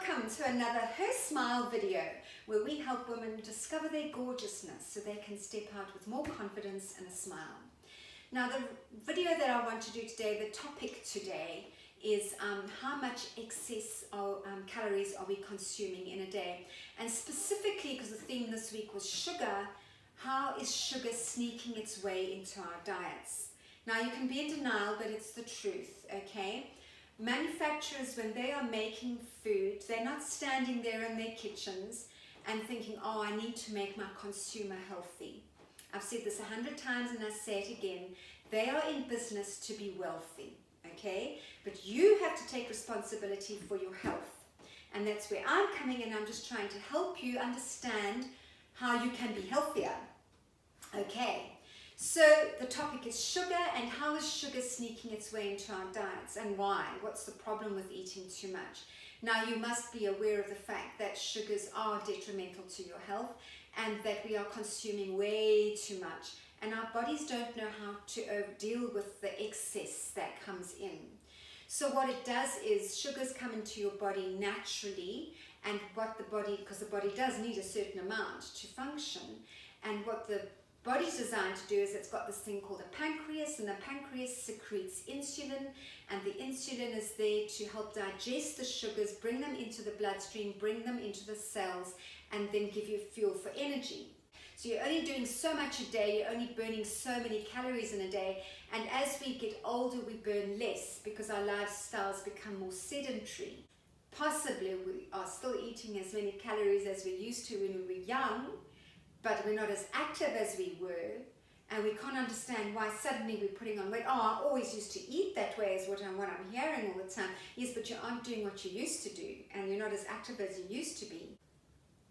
welcome to another Her Smile video where we help women discover their gorgeousness so they can step out with more confidence and a smile. Now the video that I want to do today, the topic today is how much excess calories are we consuming in a day, and specifically because the theme this week was sugar, how is sugar sneaking its way into our diets? Now you can be in denial, but it's the truth, okay? Manufacturers, when they are making food, they're not standing there in their kitchens and thinking, oh, I need to make my consumer healthy. I've said this 100 times and I say it again. They are in business to be wealthy, okay? But you have to take responsibility for your health. And that's where I'm coming in. I'm just trying to help you understand how you can be healthier. Okay. So the topic is sugar, and how is sugar sneaking its way into our diets and why? What's the problem with eating too much? Now you must be aware of the fact that sugars are detrimental to your health and that we are consuming way too much, and our bodies don't know how to deal with the excess that comes in. So what it does is sugars come into your body naturally, and what the body, because the body does need a certain amount to function, and what the body's designed to do is it's got this thing called a pancreas, and the pancreas secretes insulin, and the insulin is there to help digest the sugars, bring them into the bloodstream, bring them into the cells, and then give you fuel for energy. So you're only doing so much a day, you're only burning so many calories in a day, and as we get older we burn less because our lifestyles become more sedentary. Possibly we are still eating as many calories as we used to when we were young, but we're not as active as we were, and we can't understand why suddenly we're putting on weight. Oh, I always used to eat that way is what I'm hearing all the time. Yes, but you aren't doing what you used to do, and you're not as active as you used to be.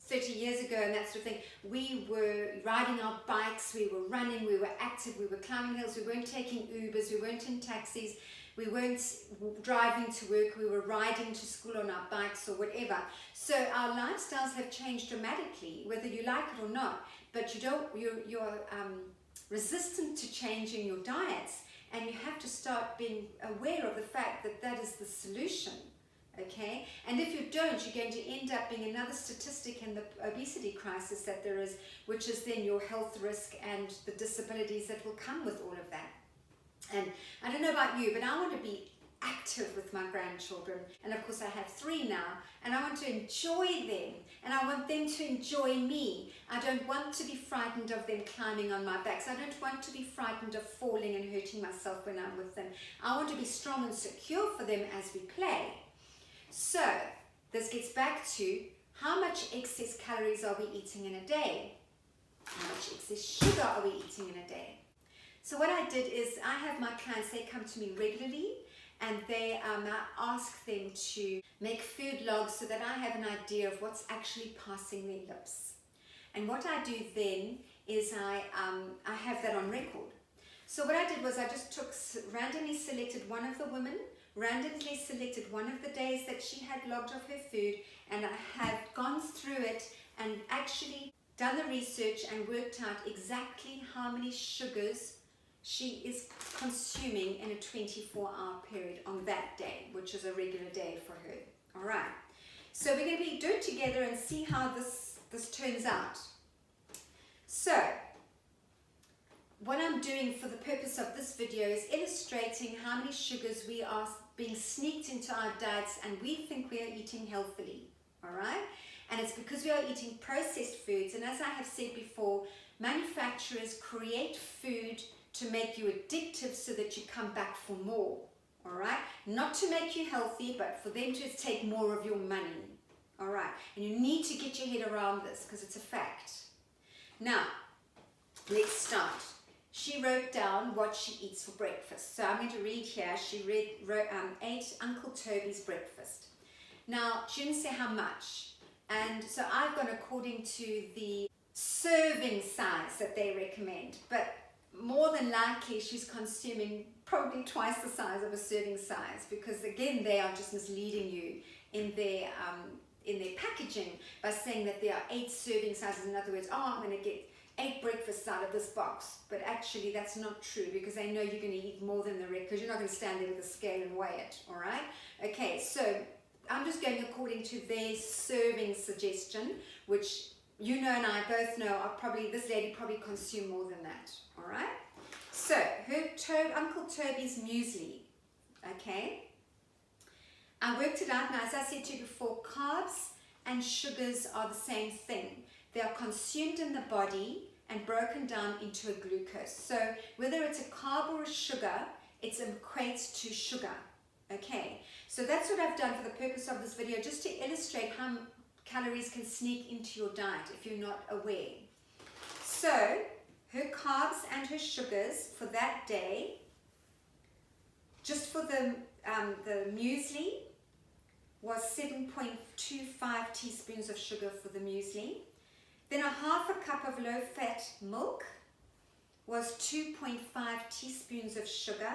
30 years ago and that sort of thing, we were riding our bikes, we were running, we were active, we were climbing hills, we weren't taking Ubers, we weren't in taxis, we weren't driving to work, we were riding to school on our bikes or whatever. So our lifestyles have changed dramatically, whether you like it or not, but you're resistant to changing your diets, and you have to start being aware of the fact that that is the solution, okay? And if you don't, you're going to end up being another statistic in the obesity crisis that there is, which is then your health risk and the disabilities that will come with all of that. And I don't know about you, but I want to be active with my grandchildren, and of course I have 3 now, and I want to enjoy them, and I want them to enjoy me. I don't want to be frightened of them climbing on my backs. I don't want to be frightened of falling and hurting myself when I'm with them. I want to be strong and secure for them as we play. So this gets back to how much excess calories are we eating in a day? How much excess sugar are we eating in a day? So what I did is I have my clients, they come to me regularly, and I ask them to make food logs so that I have an idea of what's actually passing their lips. And what I do then is I have that on record. So what I did was I just randomly selected one of the women, randomly selected one of the days that she had logged of her food, and I have gone through it and actually done the research and worked out exactly how many sugars she is consuming in a 24-hour period on that day, which is a regular day for her. All right. So we're going to do it together and see how this turns out. So what I'm doing for the purpose of this video is illustrating how many sugars we are being sneaked into our diets, and we think we are eating healthily. All right. And it's because we are eating processed foods, and as I have said before, manufacturers create food to make you addictive so that you come back for more, all right? Not to make you healthy, but for them to take more of your money, all right? And you need to get your head around this because it's a fact. Now, let's start. She wrote down what she eats for breakfast. So I'm going to read here. She ate Uncle Toby's breakfast. Now, she didn't say how much. And so I've gone according to the serving size that they recommend, but more than likely she's consuming probably twice the size of a serving size, because again they are just misleading you in their packaging by saying that there are 8 serving sizes. In other words, oh, I'm going to get 8 breakfasts out of this box, but actually that's not true, because they know you're going to eat more than the rest, because you're not going to stand there with a scale and weigh it. All right, okay, so I'm just going according to their serving suggestion, which you know and I both know are probably, this lady probably consumed more than that, all right? So, Uncle Toby's muesli, okay? I worked it out, and as I said to you before, carbs and sugars are the same thing. They are consumed in the body and broken down into a glucose. So whether it's a carb or a sugar, it equates to sugar, okay? So that's what I've done for the purpose of this video, just to illustrate how calories can sneak into your diet if you're not aware. So her carbs and her sugars for that day, just for the muesli, was 7.25 teaspoons of sugar for the muesli. Then a half a cup of low-fat milk was 2.5 teaspoons of sugar.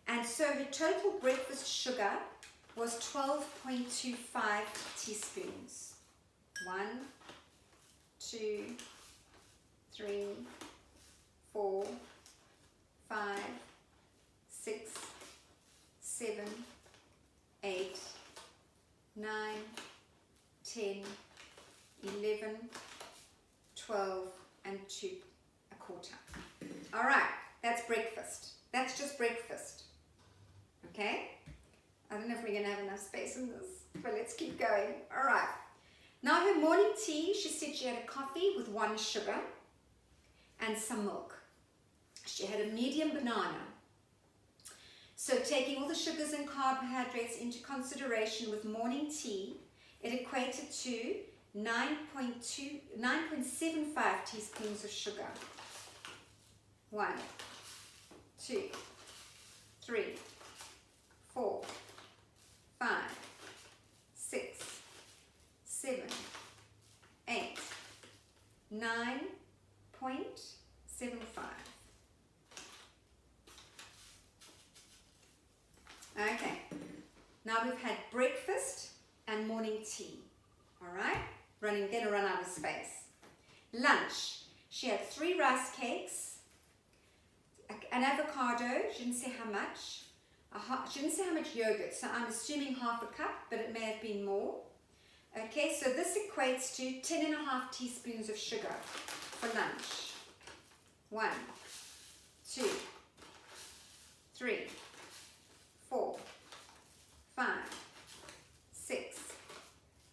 And so her total breakfast sugar was 12.25 teaspoons. 1, 2, 3, 4, 5, 6, 7, 8, 9, 10, 11, 12, and 2 1/4. All right, that's breakfast. That's just breakfast. Okay? I don't know if we're going to have enough space in this, but let's keep going. All right. Now her morning tea, she said she had a coffee with 1 sugar and some milk. She had a medium banana. So taking all the sugars and carbohydrates into consideration with morning tea, it equated to 9.75 teaspoons of sugar. 1, 2, 3, 4, 5, 6, 7, 8, 9.75. Okay, now we've had breakfast and morning tea. All right, gonna run out of space. Lunch, she had 3 rice cakes, an avocado, she didn't say how much. She didn't say how much yogurt, so I'm assuming half a cup, but it may have been more. Okay, so this equates to 10.5 teaspoons of sugar for lunch. 1, 2, 3, 4, 5, 6,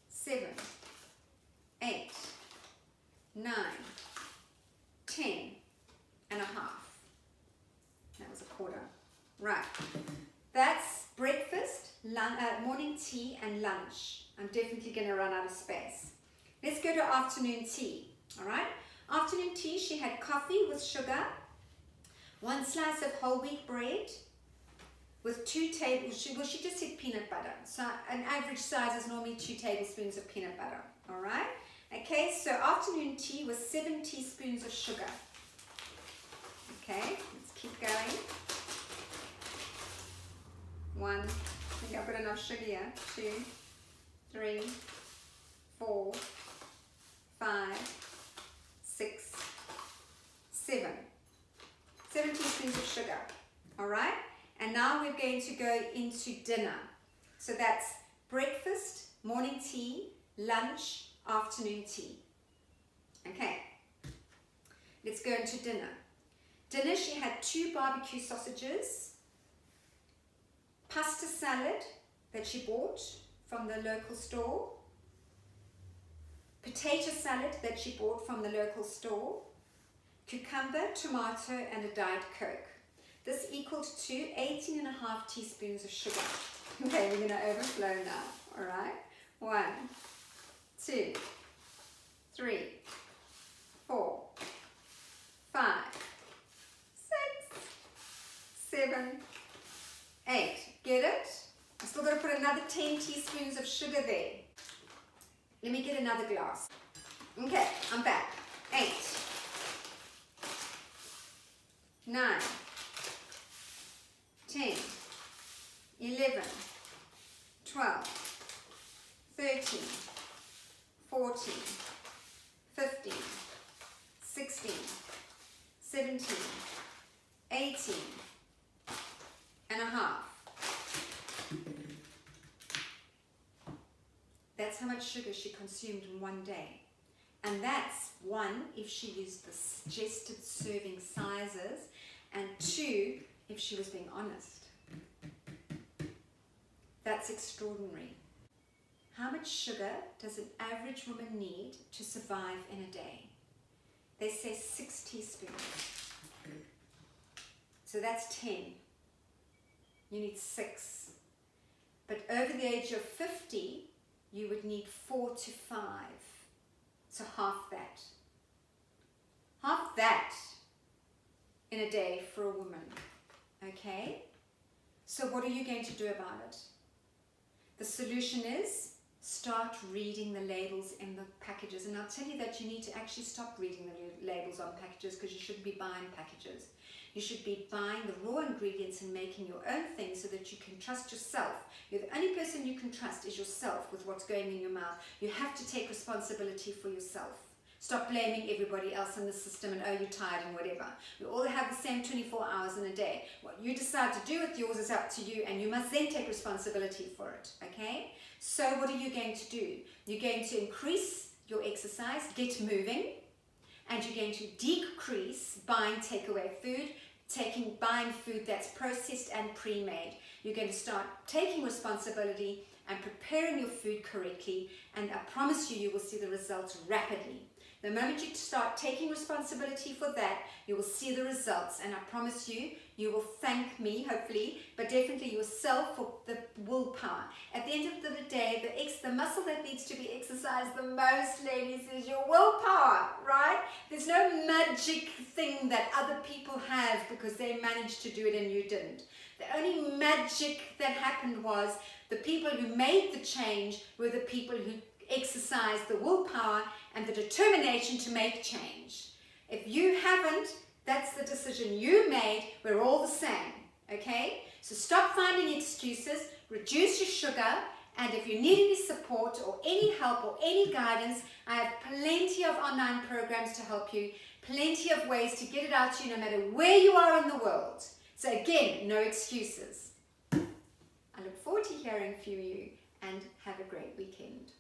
7, 8, 9, 10 and a half. That was a 1/4. Right. That's breakfast, morning tea, and lunch. I'm definitely going to run out of space. Let's go to afternoon tea. All right. Afternoon tea, she had coffee with sugar, 1 slice of whole wheat bread, with 2 tablespoons, well, she just said peanut butter. So an average size is normally 2 tablespoons of peanut butter. All right. Okay. So afternoon tea was 7 teaspoons of sugar. Okay. Let's keep going. 1, I think I've got enough sugar here. 2, 3, 4, 5, 6, 7. 7 teaspoons of sugar. All right. And now we're going to go into dinner. So that's breakfast, morning tea, lunch, afternoon tea. Okay. Let's go into dinner. Dinner, she had 2 barbecue sausages, pasta salad that she bought from the local store, potato salad that she bought from the local store, cucumber, tomato, and a Diet Coke. This equaled to 18.5 teaspoons of sugar. Okay, we're going to overflow now. All right. 1, 2, 3, 4, 5, 6, 7, 8. Get it? I still got to put another 10 teaspoons of sugar there. Let me get another glass. Okay, I'm back. 8, 9, 10, 11, 12, 13, 14, 15, 16, 17, 18 and a half, that's how much sugar she consumed in one day. And that's one, if she used the suggested serving sizes, and two, if she was being honest. That's extraordinary. How much sugar does an average woman need to survive in a day? They say 6 teaspoons. So that's 10. You need 6. But over the age of 50, you would need 4 to 5. So half that. Half that in a day for a woman. Okay? So what are you going to do about it? The solution is start reading the labels in the packages. And I'll tell you that you need to actually stop reading the labels on packages, because you shouldn't be buying packages. You should be buying the raw ingredients and making your own things so that you can trust yourself. You're the only person you can trust is yourself with what's going in your mouth. You have to take responsibility for yourself. Stop blaming everybody else in the system and, oh, you're tired and whatever. We all have the same 24 hours in a day. What you decide to do with yours is up to you, and you must then take responsibility for it, okay? So what are you going to do? You're going to increase your exercise, get moving, and you're going to decrease buying takeaway food, buying food that's processed and pre-made. You're going to start taking responsibility and preparing your food correctly, and I promise you, you will see the results rapidly. The moment you start taking responsibility for that, you will see the results, and I promise you, you will thank me, hopefully, but definitely yourself for the willpower. At the end of the day, the muscle that needs to be exercised the most, ladies, is your willpower, right? There's no magic thing that other people have because they managed to do it and you didn't. The only magic that happened was the people who made the change were the people who exercised the willpower and the determination to make change. If you haven't, that's the decision you made. We're all the same, okay? So stop finding excuses, reduce your sugar, and if you need any support or any help or any guidance, I have plenty of online programs to help you, plenty of ways to get it out to you no matter where you are in the world. So again, no excuses. I look forward to hearing from you, and have a great weekend.